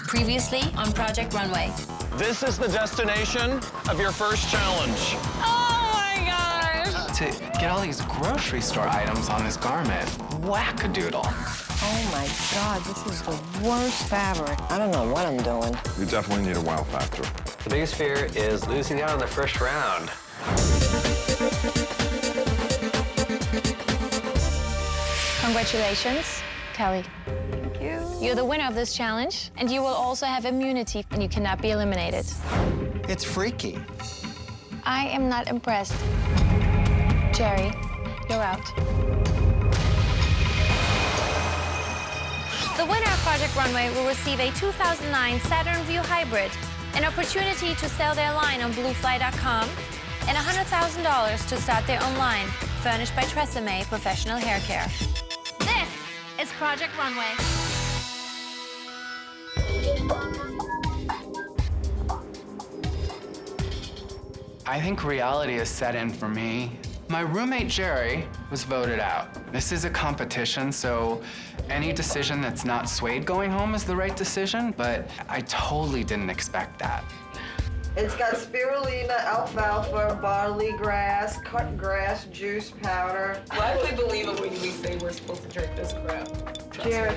Previously on Project Runway. This is the destination of your first challenge. Oh my gosh! To get all these grocery store items on this garment, whack-a-doodle. Oh my God, this is the worst fabric. I don't know what I'm doing. You definitely need a wow factor. The biggest fear is losing out in the first round. Congratulations, Kelly. Thank you. You're the winner of this challenge, and you will also have immunity, and you cannot be eliminated. It's freaky. I am not impressed. Jerry, you're out. The winner of Project Runway will receive a 2009 Saturn Vue Hybrid, an opportunity to sell their line on bluefly.com, and $100,000 to start their own line, furnished by Tresemme Professional Hair Care. This is Project Runway. I think reality is set in for me. My roommate, Jerry, was voted out. This is a competition, so any decision that's not swayed going home is the right decision, but I totally didn't expect that. It's got spirulina, alfalfa, barley grass, cut grass, juice powder. Why do we believe it when we say we're supposed to drink this crap? Jerry.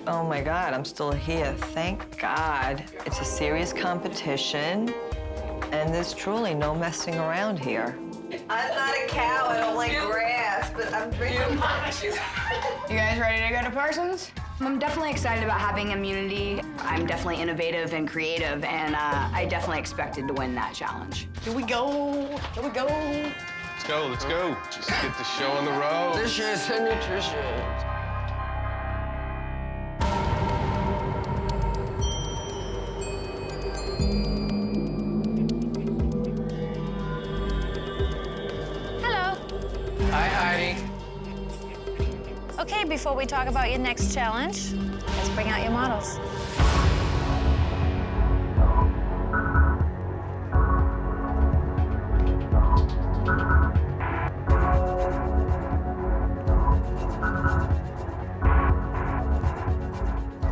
Oh my God, I'm still here. Thank God. It's a serious competition, and there's truly no messing around here. I'm not a cow, I don't like grass, but I'm drinking. You guys ready to go to Parsons? I'm definitely excited about having immunity. I'm definitely innovative and creative, and I definitely expected to win that challenge. Here we go. Here we go. Let's go, let's go. Just get the show on the road. Delicious and nutritious. Hi, Heidi. Okay, before we talk about your next challenge, let's bring out your models.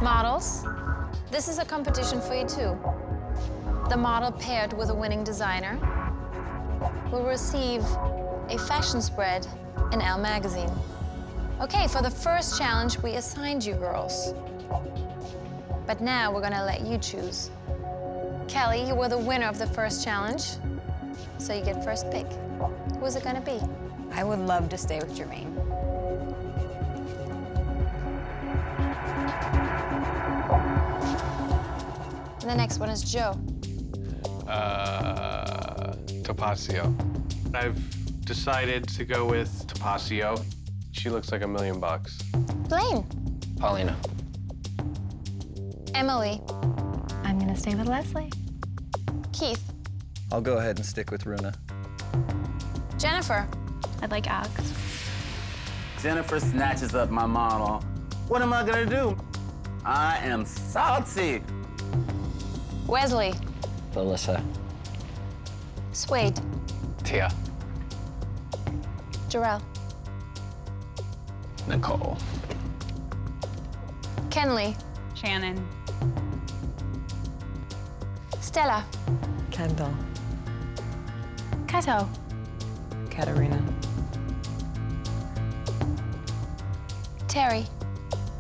Models, this is a competition for you too. The model paired with a winning designer will receive a fashion spread in Elle magazine. Okay, for the first challenge, we assigned you girls. But now we're gonna let you choose. Kelly, you were the winner of the first challenge, so you get first pick. Who's it gonna be? I would love to stay with Jermaine. And the next one is Joe. Topacio. I've decided to go with Topacio. She looks like $1 million. Blaine. Paulina. Emily. I'm gonna stay with Leslie. Keith. I'll go ahead and stick with Runa. Jennifer. I'd like Alex. Jennifer snatches up my model. What am I gonna do? I am salty. Wesley. Melissa. Suede. Tia. Jarrell. Nicole. Kenley. Shannon. Stella. Kendall. Kato. Katerina. Terry.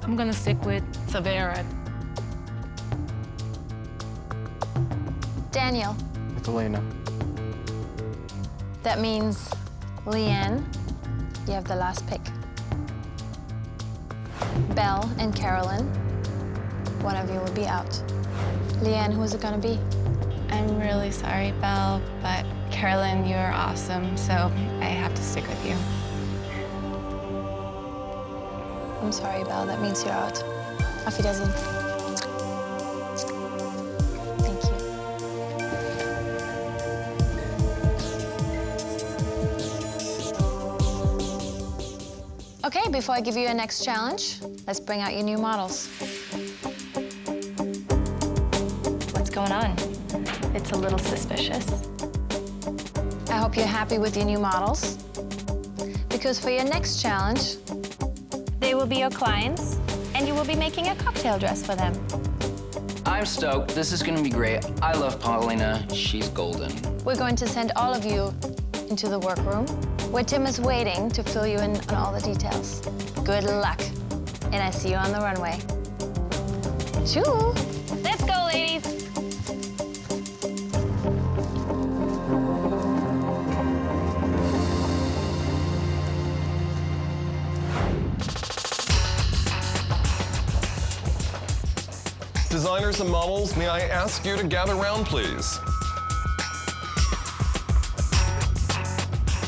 I'm gonna stick with Savera. Daniel. With Elena. That means Leanne, you have the last pick. Belle and Carolyn, one of you will be out. Leanne, who is it gonna be? I'm really sorry, Belle, but Carolyn, you're awesome, so I have to stick with you. I'm sorry, Belle, that means you're out. Auf Wiedersehen. Thank you. Okay, before I give you your next challenge, let's bring out your new models. What's going on? It's a little suspicious. I hope you're happy with your new models, because for your next challenge, they will be your clients, and you will be making a cocktail dress for them. I'm stoked. This is gonna be great. I love Paulina. She's golden. We're going to send all of you into the workroom, where Tim is waiting to fill you in on all the details. Good luck, and I see you on the runway. Choo! Let's go, ladies. Designers and models, may I ask you to gather round, please?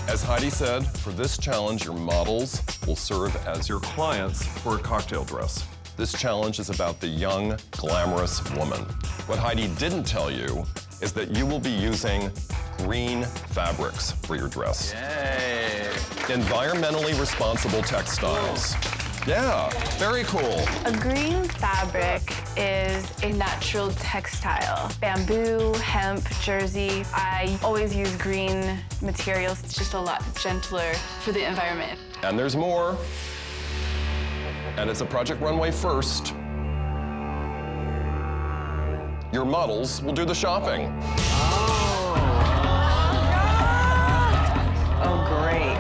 As Heidi said, for this challenge, your models will serve as your clients for a cocktail dress. This challenge is about the young, glamorous woman. What Heidi didn't tell you is that you will be using green fabrics for your dress. Yay! Environmentally responsible textiles. Yeah, very cool. A green fabric is a natural textile. Bamboo, hemp, jersey. I always use green materials. It's just a lot gentler for the environment. And there's more. And it's a Project Runway first. Your models will do the shopping. Oh, great.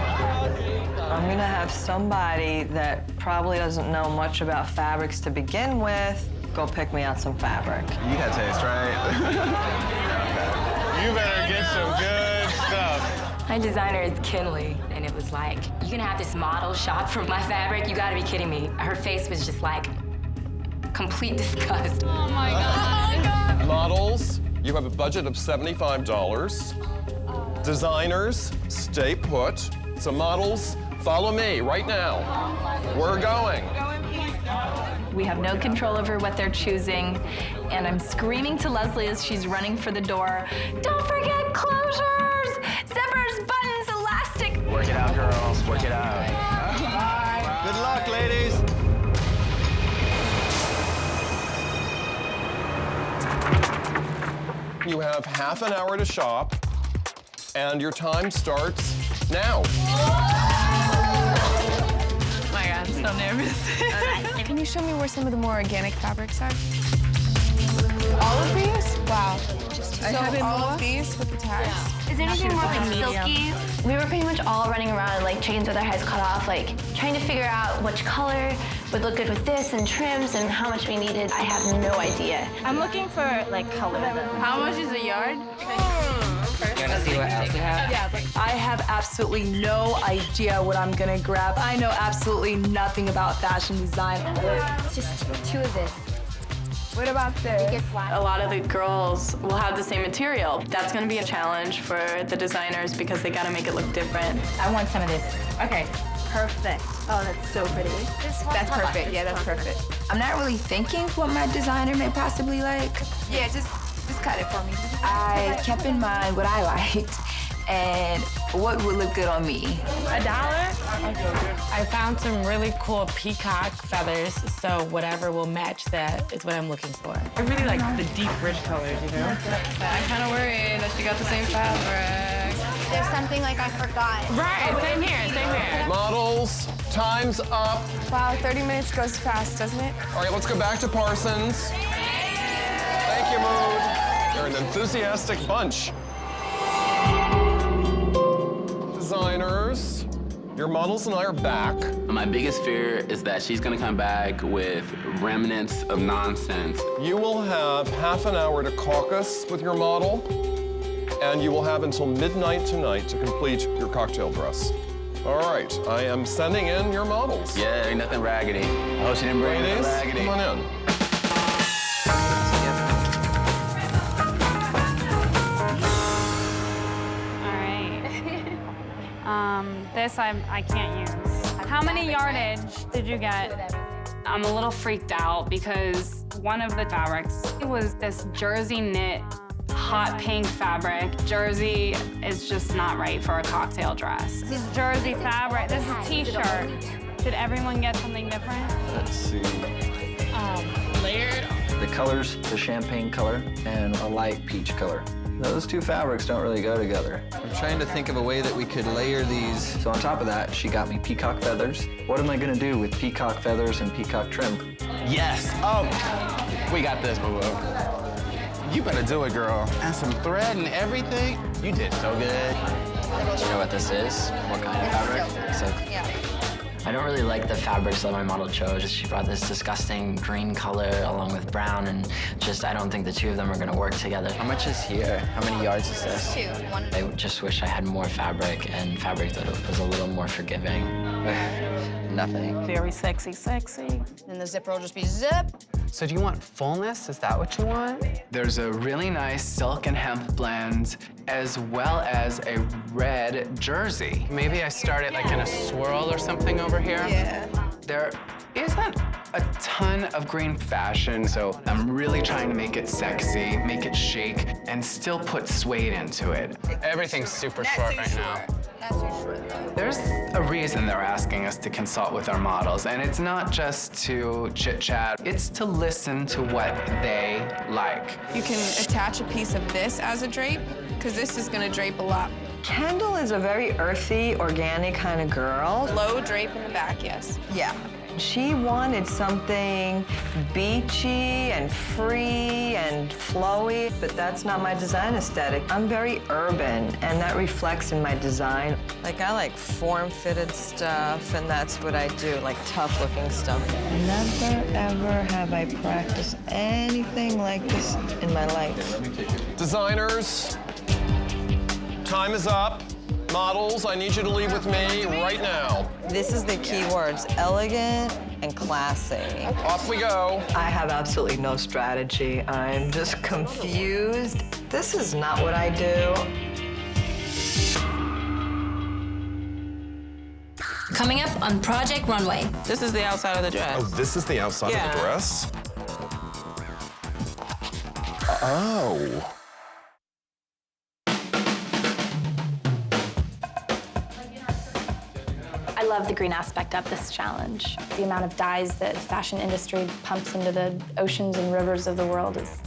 I'm gonna have somebody that probably doesn't know much about fabrics to begin with go pick me out some fabric. You got taste, right? You better get some good stuff. My designer is Kinley, and it was like, you gonna have this model shop for my fabric? You gotta be kidding me. Her face was just like, complete disgust. Oh my God. Models, you have a budget of $75. Designers, stay put. So models, follow me right now. We're going. We have no control over what they're choosing, and I'm screaming to Leslie as she's running for the door, don't forget closures! Zippers, buttons, elastic. Work it out, girls. Work it out. Good luck, ladies. You have half an hour to shop, and your time starts now. Oh my God, I'm so nervous. Can you show me where some of the more organic fabrics are? All of these? Wow. So all of these with the tags? Is there anything more like silky? We were pretty much all running around like chickens with our heads cut off, like trying to figure out which color would look good with this and trims and how much we needed. I have no idea. I'm looking for like color though. How much is a yard? You wanna see what else they have? Yeah. I have absolutely no idea what I'm gonna grab. I know absolutely nothing about fashion design. It's just two of this. What about this? A lot of the girls will have the same material. That's gonna be a challenge for the designers because they gotta make it look different. I want some of this. Okay. Perfect. Oh, that's so pretty. That's perfect. Yeah, that's perfect. I'm not really thinking what my designer may possibly like. Yeah, just cut it for me. I kept in mind what I liked and what would look good on me. $1? I found some really cool peacock feathers, so whatever will match that is what I'm looking for. I really like the deep, rich colors, you know? I'm kind of worried that she got the same fabric. There's something like I forgot. Right, same here. Models, time's up. Wow, 30 minutes goes fast, doesn't it? All right, let's go back to Parsons. Thank you, Mood. You're an enthusiastic bunch. Designers, your models and I are back. My biggest fear is that she's gonna come back with remnants of nonsense. You will have half an hour to caucus with your model, and you will have until midnight tonight to complete your cocktail dress. All right, I am sending in your models. Yeah, ain't nothing raggedy. Oh, she didn't bring Ladies, nothing raggedy. come on in. This I can't use. How many yardage did you get? I'm a little freaked out because one of the fabrics, it was this jersey knit, hot pink fabric. Jersey is just not right for a cocktail dress. This is jersey fabric, this is t-shirt. Did everyone get something different? Let's see. Layered. The color's the champagne color and a light peach color. Those two fabrics don't really go together. I'm trying to think of a way that we could layer these. So on top of that, she got me peacock feathers. What am I gonna do with peacock feathers and peacock trim? Yes. Oh. We got this, boo-boo. You better do it, girl. And some thread and everything. You did so good. Do you know what this is? What kind of fabric? Silk. Yeah. I don't really like the fabrics that my model chose. She brought this disgusting green color along with brown, and just I don't think the two of them are gonna work together. How much is here? How many yards is this? 2. 1. I just wish I had more fabric and fabric that was a little more forgiving. Nothing. Very sexy, sexy. And the zipper will just be zip. So do you want fullness? Is that what you want? There's a really nice silk and hemp blend, as well as a red jersey. Maybe I start it like in a swirl or something over here. Yeah. There isn't a ton of green fashion, so I'm really trying to make it sexy, make it chic, and still put suede into it. Everything's super short right now. Not too short. There's a reason they're asking us to consult with our models, and it's not just to chit-chat, it's to listen to what they like. You can attach a piece of this as a drape, because this is gonna drape a lot. Kendall is a very earthy, organic kind of girl. Low drape in the back, yes. Yeah. She wanted something beachy and free and flowy, but that's not my design aesthetic. I'm very urban, and that reflects in my design. Like, I like form-fitted stuff, and that's what I do, like tough-looking stuff. Never, ever have I practiced anything like this in my life. Designers, time is up. Models, I need you to leave with me right now. This is the key words, elegant and classy. Off we go. I have absolutely no strategy. I'm just confused. This is not what I do. Coming up on Project Runway. This is the outside of the dress. Oh, this is the outside of the dress? Oh. I love the green aspect of this challenge. The amount of dyes that the fashion industry pumps into the oceans and rivers of the world is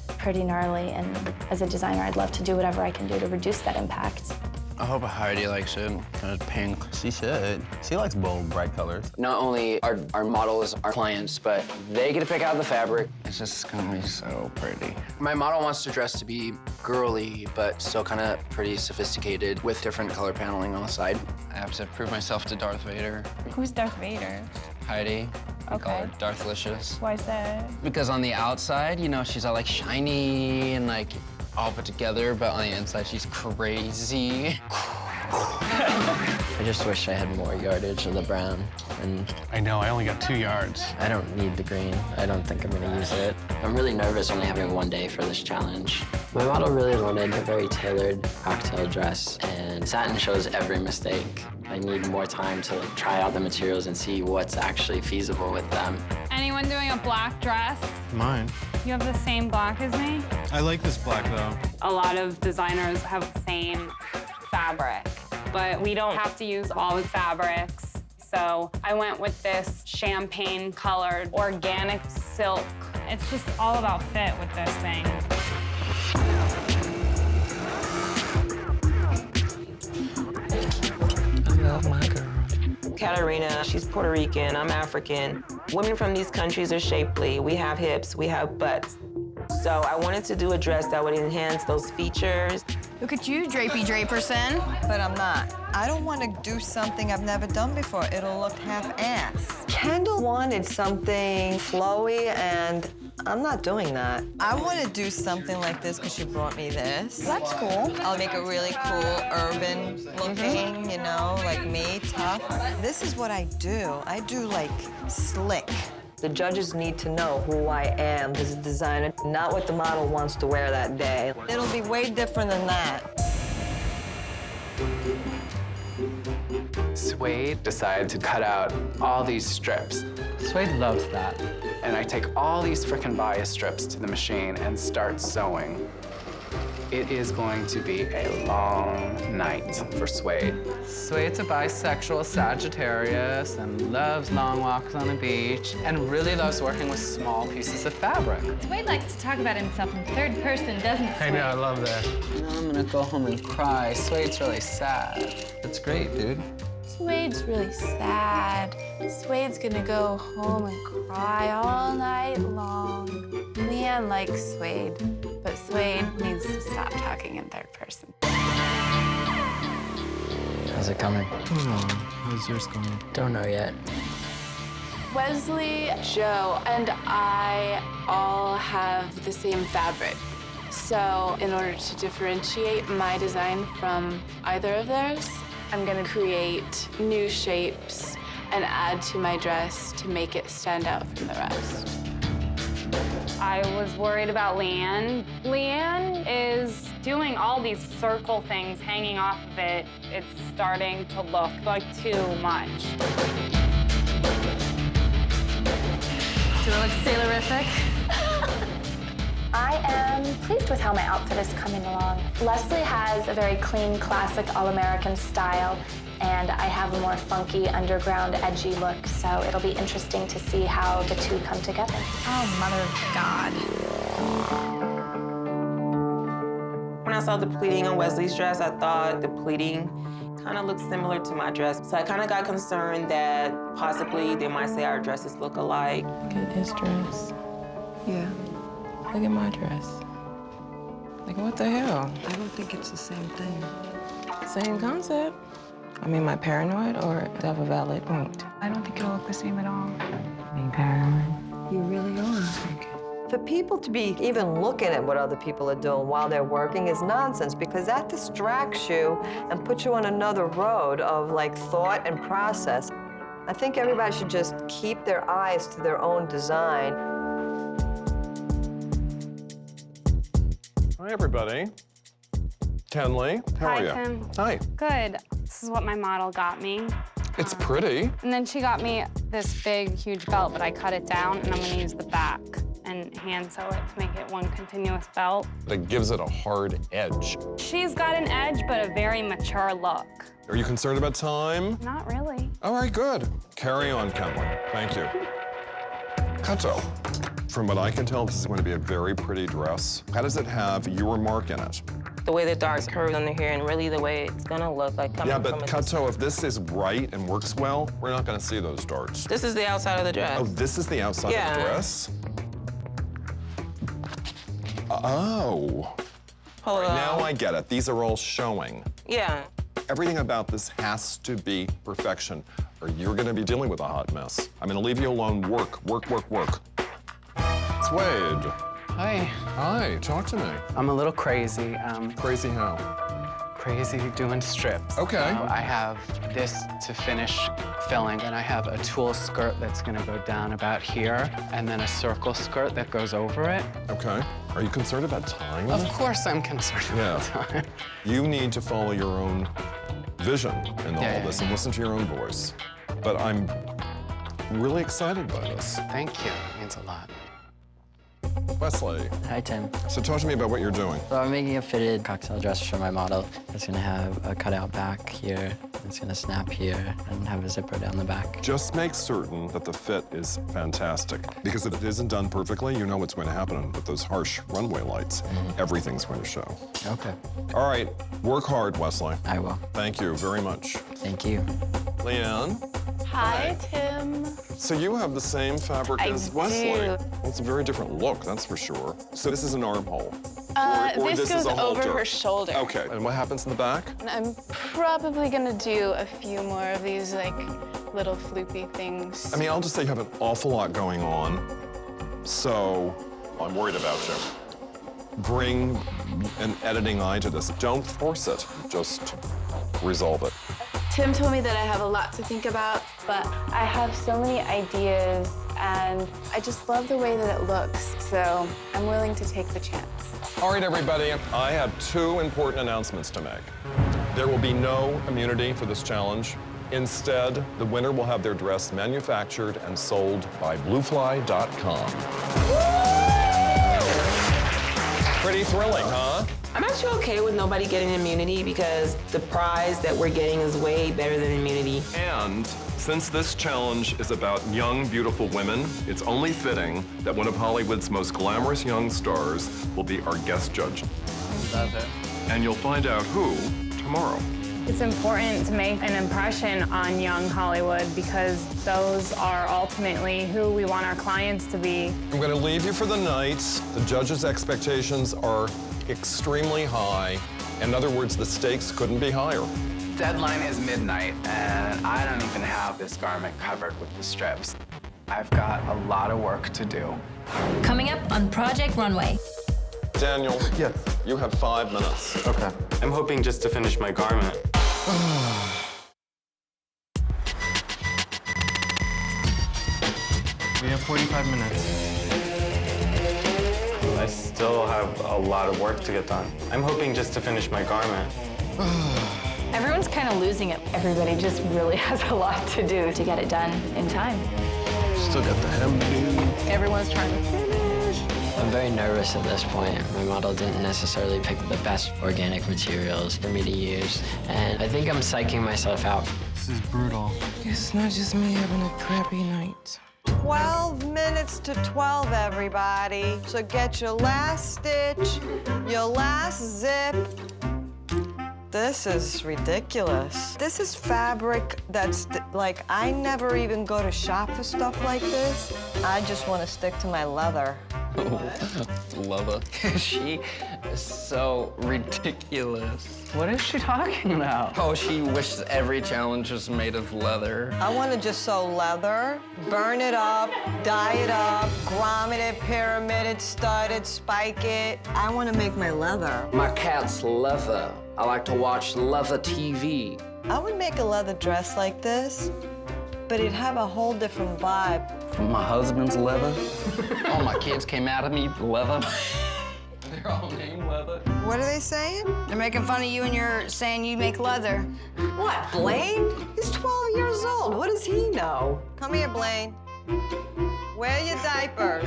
pretty gnarly, and as a designer, I'd love to do whatever I can do to reduce that impact. I hope Heidi likes it. Kind of pink. She should. She likes bold, bright colors. Not only our models, our clients, but they get to pick out the fabric. It's just gonna be so pretty. My model wants to dress to be girly, but still kind of pretty sophisticated with different color paneling on the side. I have to prove myself to Darth Vader. Who's Darth Vader? Heidi. We call Okay. her Darthlicious. Why is that? Because on the outside, you know, she's all like shiny and like all put together, but on the inside, she's crazy. I just wish I had more yardage of the brown. And I know, I only got 2 yards. I don't need the green. I don't think I'm gonna use it. I'm really nervous only having one day for this challenge. My model really wanted a very tailored cocktail dress, and satin shows every mistake. I need more time to try out the materials and see what's actually feasible with them. Anyone doing a black dress? Mine. You have the same black as me? I like this black, though. A lot of designers have the same fabric, but we don't have to use all the fabrics. So I went with this champagne-colored organic silk. It's just all about fit with this thing. I love my girl. Katarina, she's Puerto Rican, I'm African. Women from these countries are shapely. We have hips, we have butts. So I wanted to do a dress that would enhance those features. Look at you, drapey draperson. But I'm not. I don't want to do something I've never done before. It'll look half-ass. Kendall wanted something flowy, and I'm not doing that. I want to do something like this because she brought me this. That's cool. I'll make it really cool, urban looking, you know, like me, tough. This is what I do. I do like slick. The judges need to know who I am as a designer, not what the model wants to wear that day. It'll be way different than that. Suede decided to cut out all these strips. Suede loves that. And I take all these frickin' bias strips to the machine and start sewing. It is going to be a long night for Suede. Suede's a bisexual Sagittarius and loves long walks on the beach and really loves working with small pieces of fabric. Suede likes to talk about himself in third person, doesn't he? I know, I love that. I'm gonna go home and cry. Suede's really sad. That's great, dude. Suede's really sad. Suede's gonna go home and cry all night long. Leanne likes Suede, but Suede needs to stop talking in third person. How's it coming? Come on, how's yours going? Don't know yet. Wesley, Joe, and I all have the same fabric. So in order to differentiate my design from either of theirs, I'm gonna create new shapes and add to my dress to make it stand out from the rest. I was worried about Leanne. Leanne is doing all these circle things hanging off of it. It's starting to look like too much. Do I look sailorific? I am pleased with how my outfit is coming along. Leslie has a very clean, classic, all-American style, and I have a more funky, underground, edgy look, so it'll be interesting to see how the two come together. Oh, mother of God. When I saw the pleating on Wesley's dress, I thought the pleating kind of looked similar to my dress. So I kind of got concerned that possibly they might say our dresses look alike. Look at his dress. Yeah. Look at my dress. Like, what the hell? I don't think it's the same thing. Same concept. I mean, am I paranoid or do I have a valid point? I don't think it'll look the same at all. Being paranoid. You really are. For people to be even looking at what other people are doing while they're working is nonsense, because that distracts you and puts you on another road of like thought and process. I think everybody should just keep their eyes to their own design. Hi, everybody. Kenley, how are you? Hi, Tim. Hi. Good. This is what my model got me. It's pretty. And then she got me this big, huge belt, but I cut it down, and I'm gonna use the back and hand sew it to make it one continuous belt. It gives it a hard edge. She's got an edge, but a very mature look. Are you concerned about time? Not really. All right, good. Carry on, Kenley. Thank you. Kato. From what I can tell, this is going to be a very pretty dress. How does it have your mark in it? The way the darts curved under here and really the way it's gonna look like coming from but Kato, if this is right and works well, we're not gonna see those darts. This is the outside of the dress. Oh, this is the outside of the dress? Oh. Hold Right, on. now I get it. These are all showing. Yeah. Everything about this has to be perfection, or you're gonna be dealing with a hot mess. I'm gonna leave you alone. Work, work, work, work. Suede. Hi. Hi, talk to me. I'm a little crazy. Crazy how? Crazy doing strips. Okay. I have this to finish filling, and I have a tulle skirt that's gonna go down about here, and then a circle skirt that goes over it. Okay. Are you concerned about time? Of course I'm concerned about time. You need to follow your own vision in all Yeah, this yeah. and listen to your own voice. But I'm really excited by this. Thank you. It means a lot. Wesley. Hi, Tim. So talk to me about what you're doing. So I'm making a fitted cocktail dress for my model. It's gonna have a cutout back here. It's gonna snap here and have a zipper down the back. Just make certain that the fit is fantastic. Because if it isn't done perfectly, you know what's going to happen with those harsh runway lights. Everything's going to show. Okay. All right, work hard, Wesley. I will. Thank you very much. Thank you. Leanne, Hi, Tim. so you have the same fabric I as Wesley. do. Well, it's a very different look, that's for sure. So this is an armhole. Or This this goes is a over halter. her shoulder. Okay, and what happens in the back? And I'm probably gonna do a few more of these like little floopy things. I mean, I'll just say you have an awful lot going on, so I'm worried about you. Bring an editing eye to this. Don't force it, just resolve it. Tim told me that I have a lot to think about, but I have so many ideas and I just love the way that it looks, so I'm willing to take the chance. All right, everybody, I have 2 important announcements to make. There will be no immunity for this challenge. Instead, the winner will have their dress manufactured and sold by bluefly.com. Pretty thrilling, huh? I'm actually okay with nobody getting immunity because the prize that we're getting is way better than immunity. And since this challenge is about young, beautiful women, it's only fitting that one of Hollywood's most glamorous young stars will be our guest judge. Love it. And you'll find out who tomorrow. It's important to make an impression on young Hollywood because those are ultimately who we want our clients to be. I'm going to leave you for the night. The judges' expectations are extremely high. In other words, the stakes couldn't be higher. Deadline is midnight, and I don't even have this garment covered with the strips. I've got a lot of work to do. Coming up on Project Runway. Daniel, yes. You have 5 minutes. Okay. I'm hoping just to finish my garment. We have 45 minutes. I still have a lot of work to get done. I'm hoping just to finish my garment. Everyone's kind of losing it. Everybody just really has a lot to do to get it done in time. Still got the hem to do. Everyone's trying to finish. I'm very nervous at this point. My model didn't necessarily pick the best organic materials for me to use, and I think I'm psyching myself out. This is brutal. It's not just me having a crappy night. 12 minutes to 12, everybody. So get your last stitch, your last zip. This is ridiculous. This is fabric that's like, I never even go to shop for stuff like this. I just want to stick to my leather. Leather. She is so ridiculous. What is she talking about? Oh, she wishes every challenge was made of leather. I want to just sew leather, burn it up, dye it up, grommet it, pyramid it, stud it, spike it. I want to make my leather. My cat's leather. I like to watch leather TV. I would make a leather dress like this, but it'd have a whole different vibe. From my husband's leather. All my kids came out of me leather. They're all named Leather. What are they saying? They're making fun of you and you're saying you make leather. What, Blaine? He's 12 years old. What does he know? Come here, Blaine. Wear your diapers.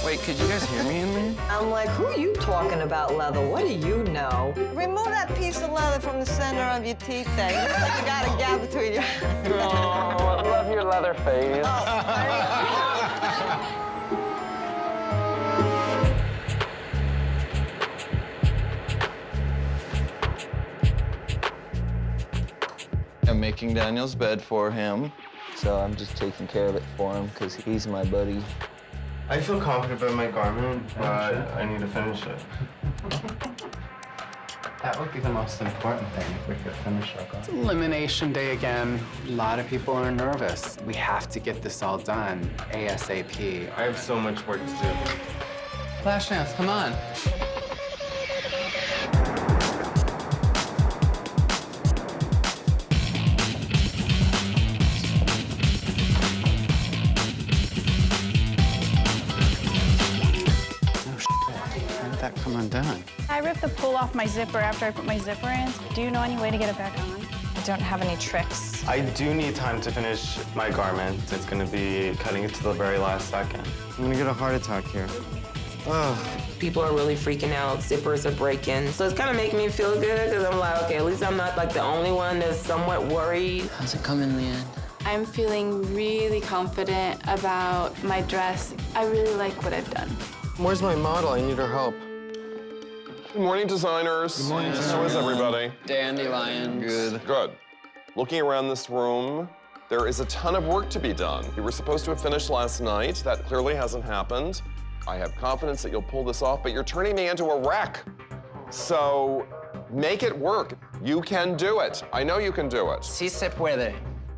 Wait, could you guys hear me in there? I'm like, who are you talking about leather? What do you know? Remove that piece of leather from the center of your teeth there. You look like you got a gap between your... Oh, I love your leather face. I'm making Daniel's bed for him, so I'm just taking care of it for him because he's my buddy. I feel confident about my garment, but I need to finish it. That would be the most important thing if we could finish our garment. It's Elimination Day again. A lot of people are nervous. We have to get this all done ASAP. I have so much work to do. Flashdance, come on. That come undone. I ripped the pull off my zipper after I put my zipper in. Do you know any way to get it back on? I don't have any tricks. I do need time to finish my garment. It's gonna be cutting it to the very last second. I'm gonna get a heart attack here. Ugh. People are really freaking out. Zippers are breaking. So it's kind of making me feel good because I'm like, okay, at least I'm not like the only one that's somewhat worried. How's it coming, Leanne? I'm feeling really confident about my dress. I really like what I've done. Where's my model? I need her help. Good morning, designers. Good morning, How is everybody? Dandelions. Good. Good. Looking around this room, there is a ton of work to be done. We were supposed to have finished last night. That clearly hasn't happened. I have confidence that you'll pull this off, but you're turning me into a wreck. So make it work. You can do it. I know you can do it. Si se puede.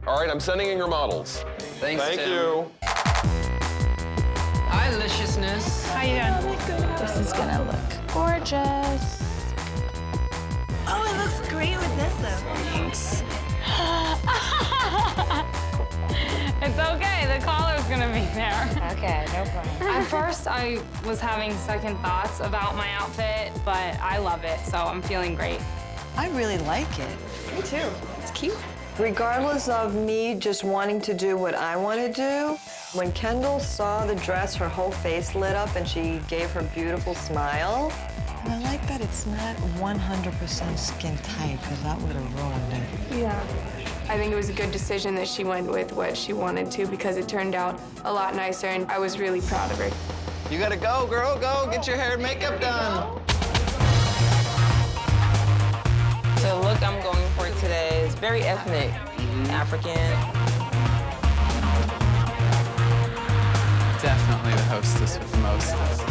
All right, I'm sending in your models. Thanks, Thank Tim. you. Hi, Liciousness. How you doing? This is gonna look gorgeous. Oh, it looks great with this, though. Thanks. It's okay, the collar's gonna be there. Okay, no problem. At first, I was having second thoughts about my outfit, but I love it, so I'm feeling great. I really like it. Me too. It's cute. Regardless of me just wanting to do what I want to do, when Kendall saw the dress, her whole face lit up and she gave her beautiful smile. And I like that it's not 100% skin tight, because that would have ruined it. Yeah. I think it was a good decision that she went with what she wanted to because it turned out a lot nicer and I was really proud of her. You gotta go, girl. Go get your hair and makeup done. The look I'm going for today Very ethnic, African. Definitely the hostess with the mostest.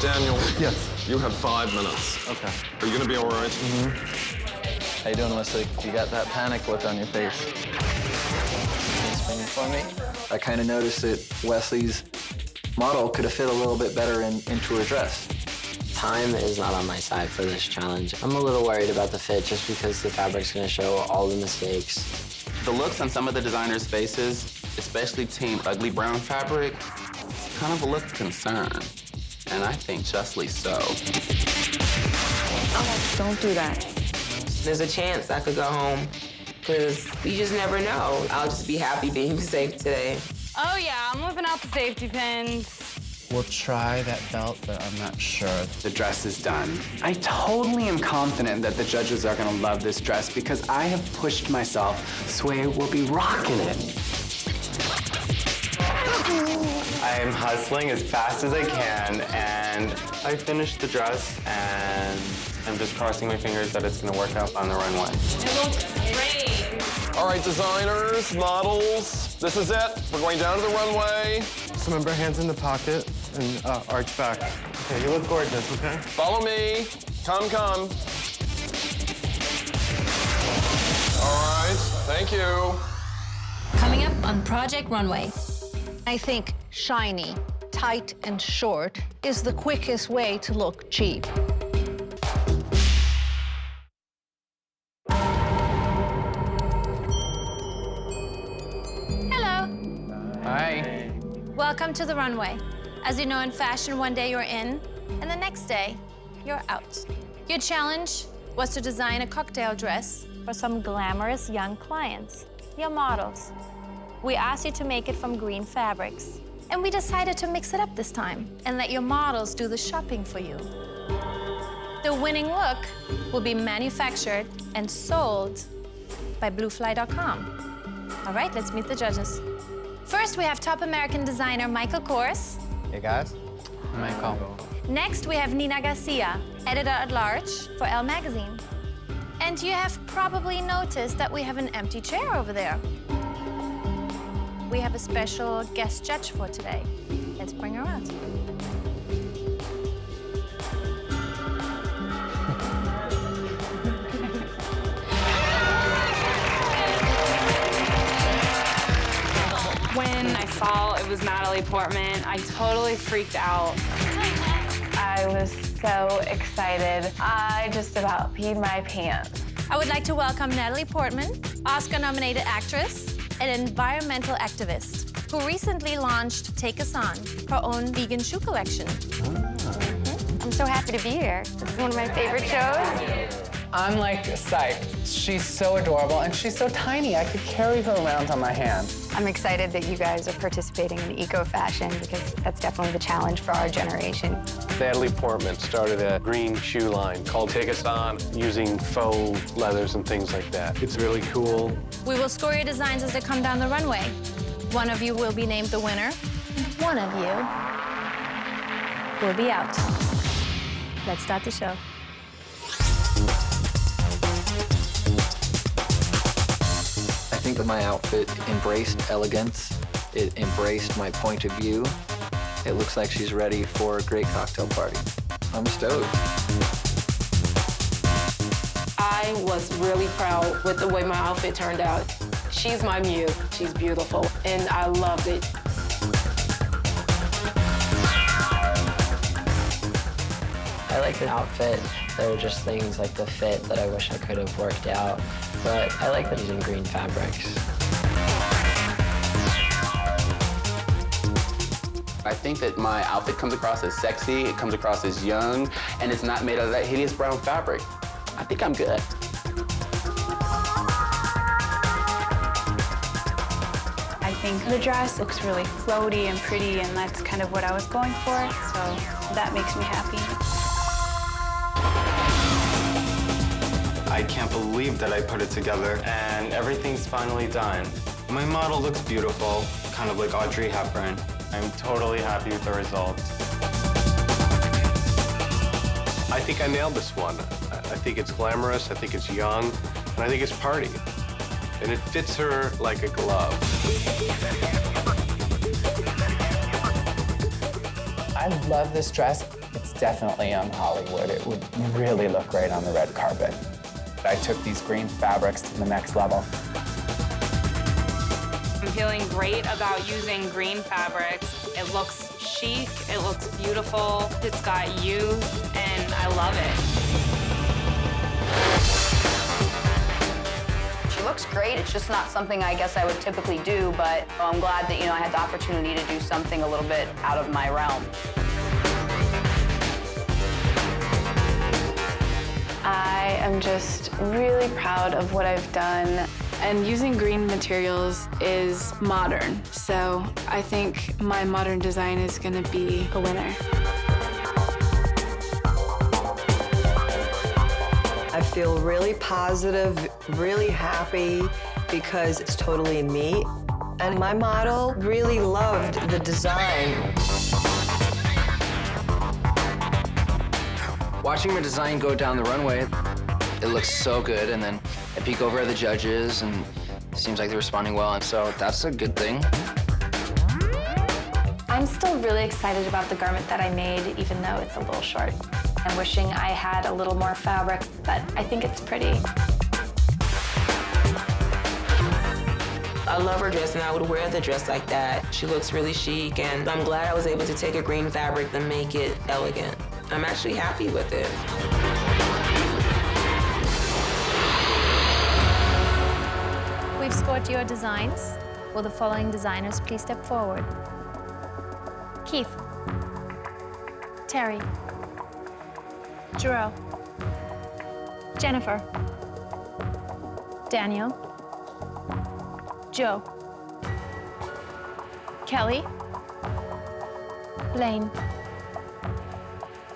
Daniel. Yes. You have 5 minutes. Okay. Are you gonna be all right? How you doing, Wesley? You got that panic look on your face. Can you spin it for me? I kind of noticed that Wesley's model could have fit a little bit better into her dress. Time is not on my side for this challenge. I'm a little worried about the fit just because the fabric's gonna show all the mistakes. The looks on some of the designers' faces, especially Team Ugly Brown Fabric, it's kind of a look of concern. And I think justly so. Don't do that. There's a chance I could go home, because you just never know. I'll just be happy being safe today. Oh yeah, I'm whipping out the safety pins. We'll try that belt, but I'm not sure. The dress is done. I totally am confident that the judges are gonna love this dress because I have pushed myself. Sway will be rocking it. I'm hustling as fast as I can, and I finished the dress, and I'm just crossing my fingers that it's gonna work out on the runway. It looks great. All right, designers, models, this is it. We're going down to the runway. So remember, hands in the pocket and arch back. Okay, you look gorgeous, okay? Follow me. Come, come. All right, thank you. Coming up on Project Runway. I think shiny, tight, and short is the quickest way to look cheap. Hello. Hi. Welcome to the runway. As you know, in fashion, one day you're in, and the next day, you're out. Your challenge was to design a cocktail dress for some glamorous young clients, your models. We asked you to make it from green fabrics. And we decided to mix it up this time and let your models do the shopping for you. The winning look will be manufactured and sold by bluefly.com. All right, let's meet the judges. First, we have top American designer Michael Kors. Hey, guys. Michael. Next, we have Nina Garcia, editor-at-large for Elle magazine. And you have probably noticed that we have an empty chair over there. We have a special guest judge for today. Let's bring her out. When I saw it was Natalie Portman, I totally freaked out. I was so excited. I just about peed my pants. I would like to welcome Natalie Portman, Oscar-nominated actress and environmental activist, who recently launched Take Us On, her own vegan shoe collection. I'm so happy to be here. It's one of my favorite shows. I'm like psyched. She's so adorable and she's so tiny. I could carry her around on my hand. I'm excited that you guys are participating in eco-fashion because that's definitely the challenge for our generation. Natalie Portman started a green shoe line called Take Us On, using faux leathers and things like that. It's really cool. We will score your designs as they come down the runway. One of you will be named the winner. One of you will be out. Let's start the show. I think that my outfit embraced elegance. It embraced my point of view. It looks like she's ready for a great cocktail party. I'm stoked. I was really proud with the way my outfit turned out. She's my muse. She's beautiful, and I loved it. I like the outfit. There are just things like the fit that I wish I could have worked out. But I like that he's in green fabrics. I think that my outfit comes across as sexy, it comes across as young, and it's not made out of that hideous brown fabric. I think I'm good. I think the dress looks really floaty and pretty, and that's kind of what I was going for, so that makes me happy. I can't believe that I put it together, and everything's finally done. My model looks beautiful, kind of like Audrey Hepburn. I'm totally happy with the result. I think I nailed this one. I think it's glamorous, I think it's young, and I think it's party. And it fits her like a glove. I love this dress. It's definitely Hollywood. It would really look great on the red carpet. I took these green fabrics to the next level. I'm feeling great about using green fabrics. It looks chic, it looks beautiful, it's got youth, and I love it. She looks great. It's just not something I guess I would typically do, but I'm glad that, I had the opportunity to do something a little bit out of my realm. I am just really proud of what I've done. And using green materials is modern, so I think my modern design is going to be a winner. I feel really positive, really happy because it's totally me. And my model really loved the design. Watching my design go down the runway, it looks so good, and then I peek over at the judges, and it seems like they're responding well, and so that's a good thing. I'm still really excited about the garment that I made, even though it's a little short. I'm wishing I had a little more fabric, but I think it's pretty. I love her dress, and I would wear the dress like that. She looks really chic, and I'm glad I was able to take a green fabric and make it elegant. I'm actually happy with it. We've scored your designs. Will the following designers please step forward? Keith. Terry. Jerome. Jennifer. Daniel. Joe. Kelly. Blaine.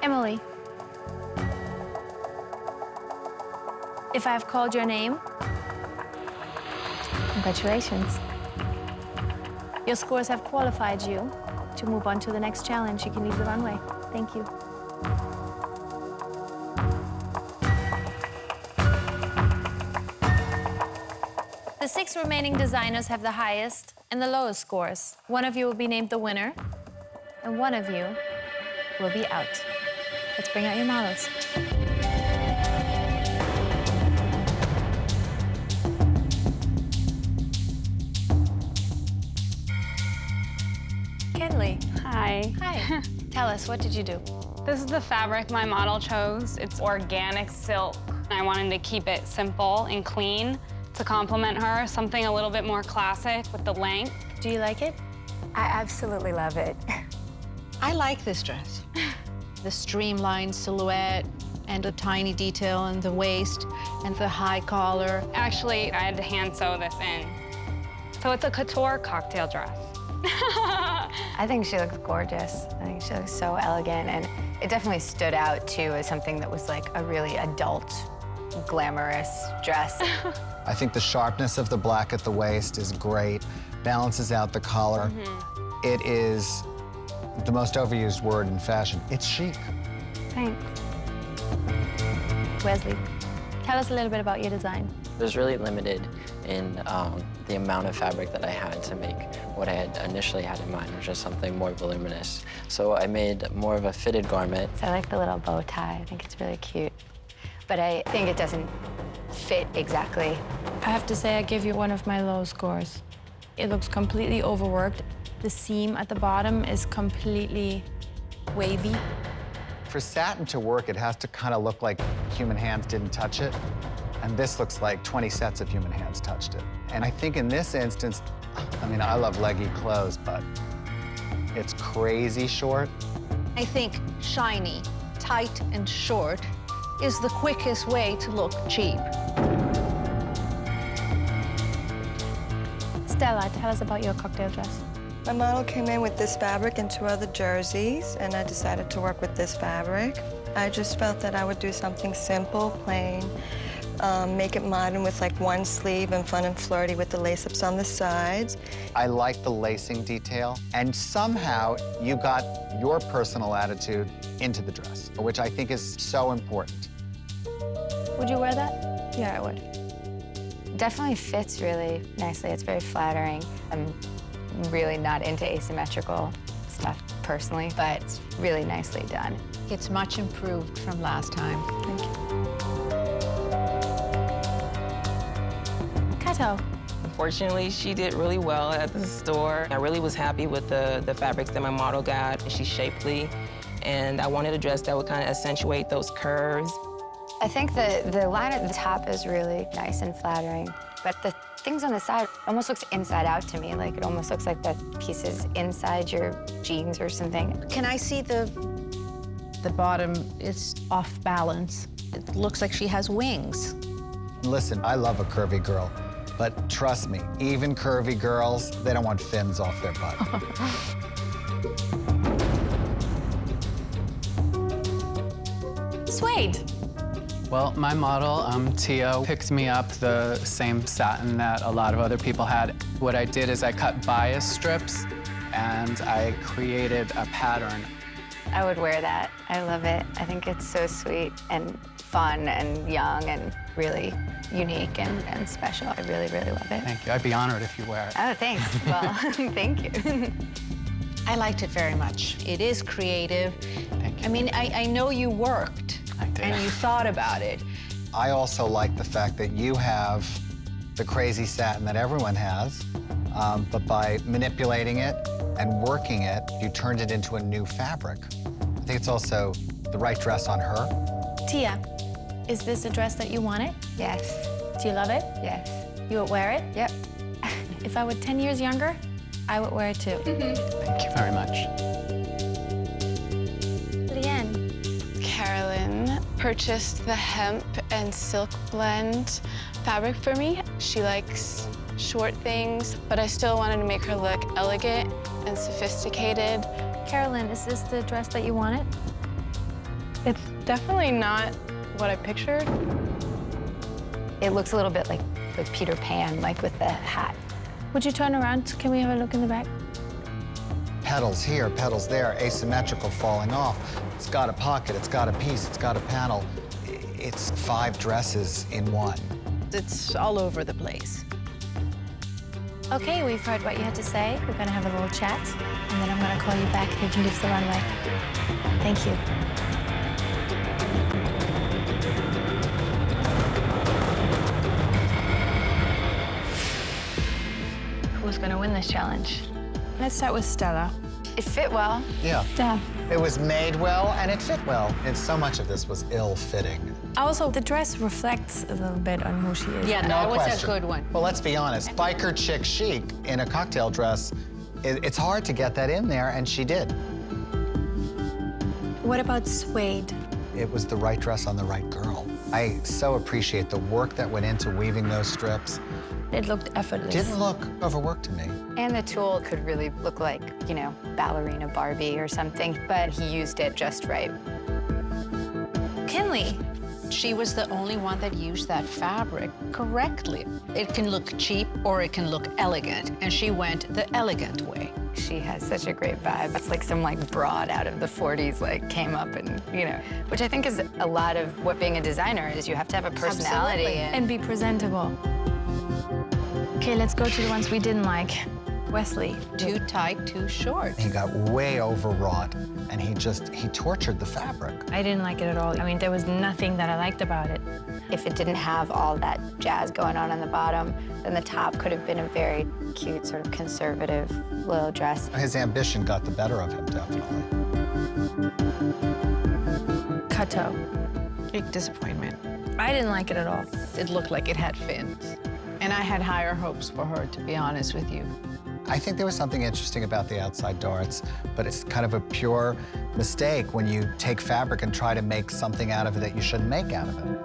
Emily. If I have called your name, congratulations. Your scores have qualified you to move on to the next challenge. You can leave the runway. Thank you. The 6 remaining designers have the highest and the lowest scores. One of you will be named the winner, and one of you will be out. Let's bring out your models. Kenley. Hi. Hi. Tell us, what did you do? This is the fabric my model chose. It's organic silk. I wanted to keep it simple and clean to complement her, something a little bit more classic with the length. Do you like it? I absolutely love it. I like this dress. The streamlined silhouette and a tiny detail in the waist and the high collar. Actually, I had to hand sew this in. So it's a couture cocktail dress. I think she looks gorgeous. I think she looks so elegant, and it definitely stood out, too, as something that was like a really adult, glamorous dress. I think the sharpness of the black at the waist is great, balances out the collar. It is the most overused word in fashion. It's chic. Thanks. Wesley, tell us a little bit about your design. It was really limited in the amount of fabric that I had to make what I had initially had in mind, which was something more voluminous. So I made more of a fitted garment. So I like the little bow tie. I think it's really cute. But I think it doesn't fit exactly. I have to say I give you one of my low scores. It looks completely overworked. The seam at the bottom is completely wavy. For satin to work, it has to kind of look like human hands didn't touch it. And this looks like 20 sets of human hands touched it. And I think in this instance, I mean, I love leggy clothes, but it's crazy short. I think shiny, tight, and short is the quickest way to look cheap. Stella, tell us about your cocktail dress. My model came in with this fabric and 2 other jerseys, and I decided to work with this fabric. I just felt that I would do something simple, plain, make it modern with like one sleeve and fun and flirty with the lace-ups on the sides. I like the lacing detail, and somehow you got your personal attitude into the dress, which I think is so important. Would you wear that? Yeah, I would. Definitely fits really nicely. It's very flattering. I'm really not into asymmetrical stuff personally, but it's really nicely done. It's much improved from last time. Thank you. Kato. Unfortunately, she did really well at the store. I really was happy with the fabrics that my model got. She's shapely, and I wanted a dress that would kind of accentuate those curves. I think the line at the top is really nice and flattering, but the things on the side almost looks inside out to me. Like, it almost looks like the piece is inside your jeans or something. Can I see the bottom is off balance? It looks like she has wings. Listen, I love a curvy girl, but trust me, even curvy girls, they don't want fins off their butt. Suede. Well, my model, Tia, picked me up the same satin that a lot of other people had. What I did is I cut bias strips and I created a pattern. I would wear that. I love it. I think it's so sweet and fun and young and really unique and special. I really, really love it. Thank you. I'd be honored if you wear it. Oh, thanks. Well, thank you. I liked it very much. It is creative. Thank you. I mean, I know you worked. I did. And you thought about it. I also like the fact that you have the crazy satin that everyone has, but by manipulating it and working it, you turned it into a new fabric. I think it's also the right dress on her. Tia, is this a dress that you wanted? Yes. Do you love it? Yes. You would wear it? Yep. If I were 10 years younger, I would wear it too. Thank you very much. Leanne. Carolyn purchased the hemp and silk blend fabric for me. She likes short things, but I still wanted to make her look elegant and sophisticated. Carolyn, is this the dress that you wanted? It's definitely not what I pictured. It looks a little bit like Peter Pan, like with the hat. Would you turn around? Can we have a look in the back? Petals here, petals there, asymmetrical, falling off. It's got a pocket, it's got a piece, it's got a panel. It's 5 dresses in one. It's all over the place. Okay, we've heard what you had to say. We're gonna have a little chat, and then I'm gonna call you back and you can leave the runway. Thank you. Who's gonna win this challenge? Let's start with Stella. It fit well. Yeah. Yeah. It was made well and it fit well. And so much of this was ill-fitting. Also, the dress reflects a little bit on who she is. Yeah, No that was question. a good one. Well, let's be honest. Biker chick chic in a cocktail dress, it's hard to get that in there, and she did. What about suede? It was the right dress on the right girl. I so appreciate the work that went into weaving those strips. It looked effortless. Didn't look overworked to me. And the tool could really look like, you know, ballerina Barbie or something, but he used it just right. Kinley. She was the only one that used that fabric correctly. It can look cheap or it can look elegant, and she went the elegant way. She has such a great vibe. It's like some like broad out of the 40s like came up and, you know, which I think is a lot of what being a designer is. You have to have a personality. And be presentable. Okay, let's go to the ones we didn't like. Wesley. Too tight, too short. He got way overwrought, and he tortured the fabric. I didn't like it at all. I mean, there was nothing that I liked about it. If it didn't have all that jazz going on the bottom, then the top could have been a very cute, sort of conservative little dress. His ambition got the better of him, definitely. Kato. Big disappointment. I didn't like it at all. It looked like it had fins. And I had higher hopes for her, to be honest with you. I think there was something interesting about the outside darts, but it's kind of a pure mistake when you take fabric and try to make something out of it that you shouldn't make out of it.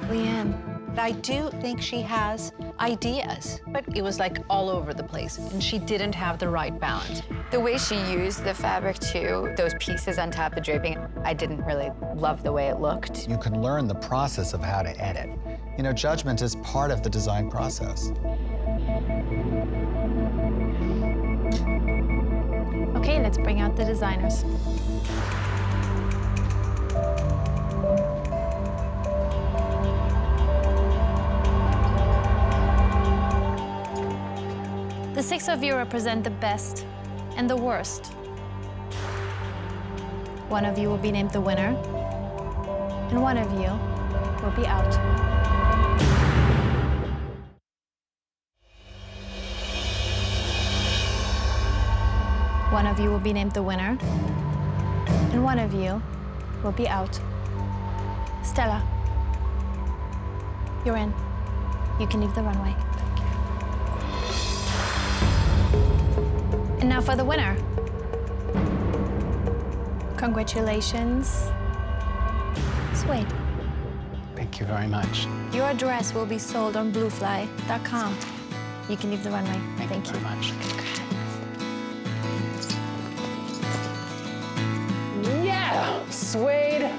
Leanne. I do think she has ideas, but it was like all over the place, and she didn't have the right balance. The way she used the fabric too, those pieces on top of the draping, I didn't really love the way it looked. You can learn the process of how to edit. You know, judgment is part of the design process. Okay, let's bring out the designers. The 6 of you represent the best and the worst. One of you will be named the winner, and one of you will be out. One of you will be named the winner, and one of you will be out. Stella, you're in. You can leave the runway. And now for the winner. Congratulations, Suede. Thank you very much. Your dress will be sold on bluefly.com. You can leave the runway. Thank you very much. Yeah, Suede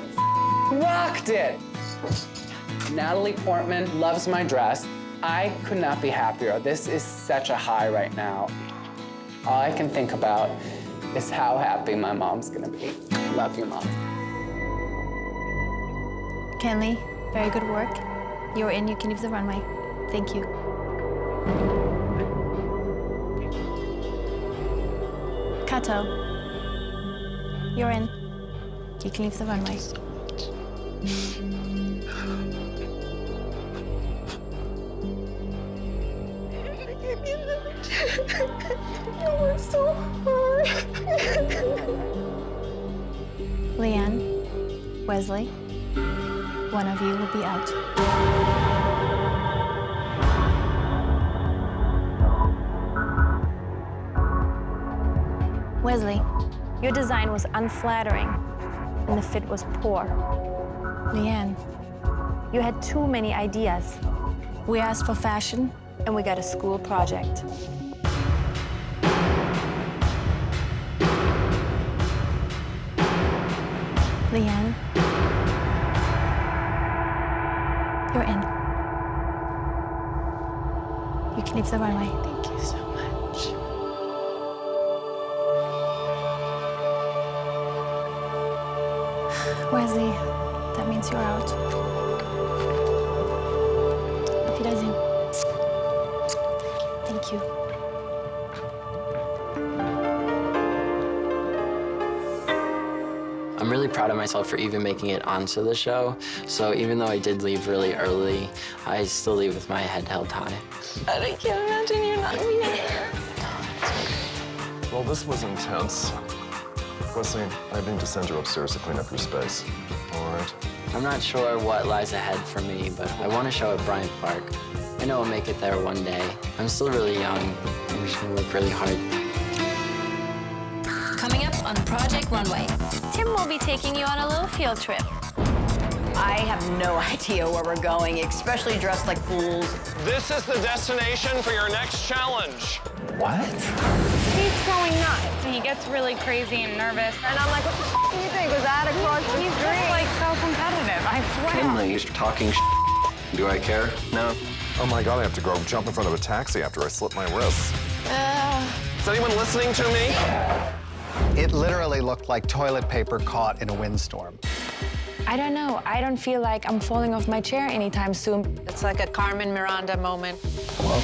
rocked it. Natalie Portman loves my dress. I could not be happier. This is such a high right now. All I can think about is how happy my mom's gonna be. Love you, Mom. Kenley, very good work. You're in, you can leave the runway. Thank you. Kato, you're in. You can leave the runway. That was so hard. Leanne, Wesley, one of you will be out. Wesley, your design was unflattering and the fit was poor. Leanne, you had too many ideas. We asked for fashion and we got a school project. Leanne, you're in. You can leave the runway. Thank you so much. Wesley, that means you're out. Auf Wiedersehen. Thank you. I'm really proud of myself for even making it onto the show. So even though I did leave really early, I still leave with my head held high. I can't imagine you not being here. Well, this was intense. Wesley, I need to send you upstairs to clean up your space. All right? I'm not sure what lies ahead for me, but I want to show at Bryant Park. I know I'll make it there one day. I'm still really young. I'm just gonna work really hard. Coming up on Project Runway. Tim will be taking you on a little field trip. I have no idea where we're going, especially dressed like fools. This is the destination for your next challenge. What? He's going nuts. He gets really crazy and nervous. And I'm like, what the f*** do you think? Was that across the He's street? just like so competitive, I swear. Kinley's talking Do I care? No. Oh my God, I have to go jump in front of a taxi after I slit my wrists. Is anyone listening to me? It literally looked like toilet paper caught in a windstorm. I don't know. I don't feel like I'm falling off my chair anytime soon. It's like a Carmen Miranda moment. Well,